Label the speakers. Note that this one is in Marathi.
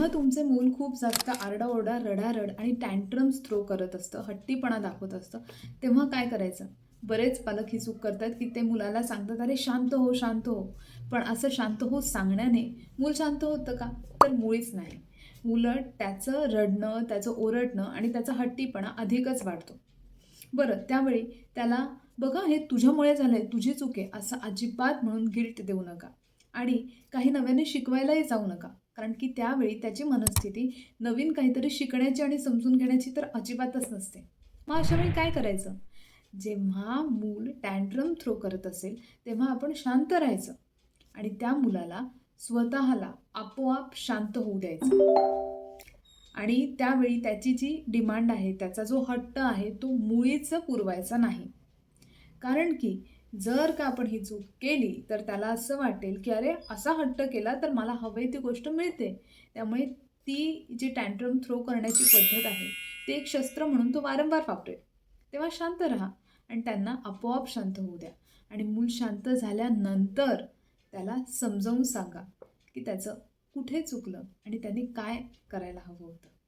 Speaker 1: जेव्हा तुमचे मूल खूप जास्त आरडाओरडा, रडारड आणि टँट्रम्स थ्रो करत असतं, हट्टीपणा दाखवत असतं, तेव्हा काय करायचं? बरेच पालक ही चूक करतात की ते मुलाला सांगतात, "अरे शांत हो, शांत हो." पण असं शांत हो सांगण्याने मूल शांत होतं का? तर मुळीच नाही. उलट त्याचं रडणं, त्याचं ओरडणं आणि त्याचा हट्टीपणा अधिकच वाढतो. बरं, त्यावेळी त्याला "बघा हे तुझ्यामुळे झालंय, तुझी चूक आहे," असं अजिबात म्हणून गिल्ट देऊ नका. आणि काही नव्याने शिकवायलाही जाऊ नका. कारण की त्यावेळी त्याची मनस्थिती नवीन काहीतरी शिकण्याची आणि समजून घेण्याची तर अजिबातच नसते. मग अशा वेळी काय करायचं? जेव्हा मूल टँट्रम थ्रो करत असेल, तेव्हा आपण शांत राहायचं आणि त्या मुलाला स्वतःला आपोआप शांत होऊ द्यायचं. आणि त्यावेळी त्याची जी डिमांड आहे, त्याचा जो हट्ट आहे, तो मुळीच पुरवायचा नाही. कारण की जर का आपण ही चूक केली, तर त्याला असं वाटेल, की "अरे, असा हट्ट केला तर मला हवी ती गोष्ट मिळते." त्यामुळे ती जी टँट्रम थ्रो करण्याची पद्धत आहे, ते एक शस्त्र म्हणून तो वारंवार वापरेल. तेव्हा शांत राहा आणि त्यांना आपोआप शांत होऊ द्या आणि मूल शांत झाल्यानंतर त्याला समजावून सांगा, की त्याचं कुठे चुकलं आणि त्याने काय करायला हवं होतं.